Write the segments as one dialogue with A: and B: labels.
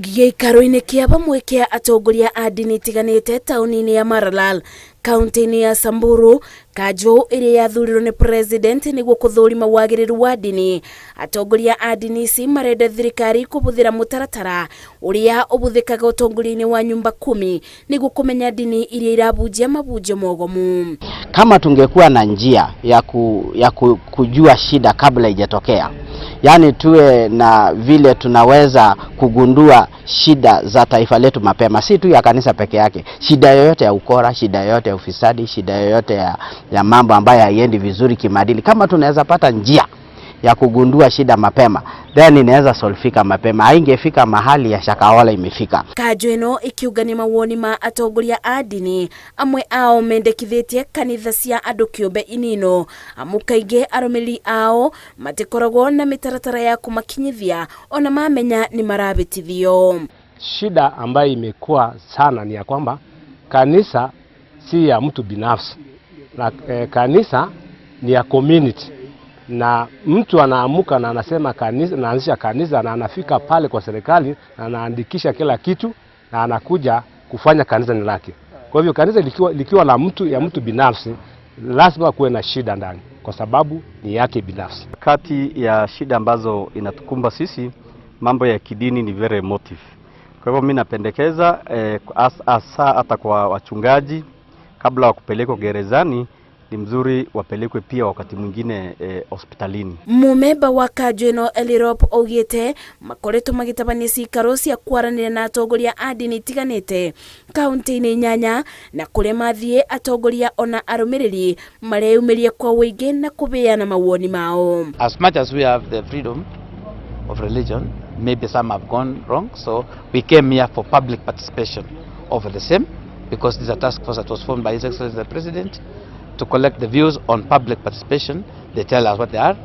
A: Gĩikaro-inĩ kĩa bamwe kĩa atongoria a ndini itiganĩte taũni-inĩ ya Maralal, kaunti-inĩ ya Samburu, Kanjũ ĩrĩa yathurirwo nĩ president nĩguo gũthũrima wagĩrĩru wa ndini. Atongoria a ndini ici marenda thirikari kũhũthĩra mũtaratara ũrĩa ũhũthĩkaga ũtongoria-inĩ wa nyumba 10 nĩguo kũmenya ndini iria irabunjia mabunjio mogomu.
B: Kama tungekuwa na njia ya kujua shida kabla haijatokea, yani tuwe na vile tunaweza kugundua shida za taifa letu mapema, si tu ya kanisa peke yake. Shida yoyote ya ukora, shida yoyote ya ufisadi, shida yoyote ya mambo ambayo haiendi vizuri kimaadili, kama tunaweza pata njia ya kugundua shida mapema, then inaweza solfika mapema, haingefika mahali ya shakawala imefika.
A: Kanjũ ĩno ikiuga nĩ mawoni ma atongoria a ndini, amwe ao mendekithĩtie kanitha cia andũ kĩũmbe inino, amu kaingĩ arũmĩrĩri ao matikoragwo na mĩtaratara ya kũmakinyithia ona mamenya ni marabĩtithio.
C: Shida ambayo imekuwa sana ni ya kwamba kanisa si ya mtu binafsi, na kanisa ni ya community. Na mtu anaamuka na anasema kanisa, anaanzisha kanisa na anafika pale kwa serikali na anaandikisha kila kitu na anakuja kufanya kanisa ni lake. Kwa hivyo kanisa likiwa la mtu ya mtu binafsi, lazima kuwe na shida ndani kwa sababu ni yake binafsi.
D: Kati ya shida ambazo inatukumba sisi, mambo ya kidini ni very emotive. Kwa hivyo mimi napendekeza hata kwa wachungaji kabla wa kupelekwa gerezani, ni mzuri wapelekwe pia wakati mwingine hospitalini.
A: Mumemba wa Kanjũ ĩno Elirop augĩte makoretwo magitabania cikaro cia kwaranĩria na atongoria a ndini itiganĩte kaunti-inĩ 8 na kũrĩa mathiĩ atongoria ona arũmĩrĩri mareyumĩria kwa wĩingĩ na kũbeana mawoni mao.
E: As much as we have the freedom of religion, maybe some have gone wrong, so we came here for public participation over the same, because this is a task force that was formed by His Excellency the President to collect the views on public participation. They tell us what they are.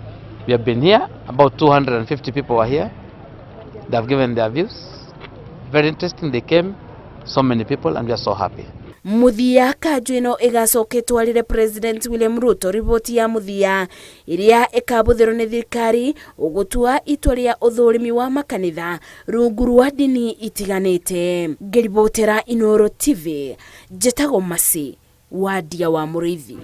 E: We have been here, about 250 people are here. They have given their views. Very interesting, they came, so many people, and we are so happy.
A: Muthia Kanjũ ĩno ĩgacoka ĩtwarĩre President William Ruto riboti ya muthia iria ĩkabũthĩrwo nĩ thirikari ũgũtua itua rĩa ũthũrimi wa makanitha rungu rwa ndini itiganĩte. Ngĩribotera Inooro TV, njĩtagwo Masi Wadia wa Mũrĩithi.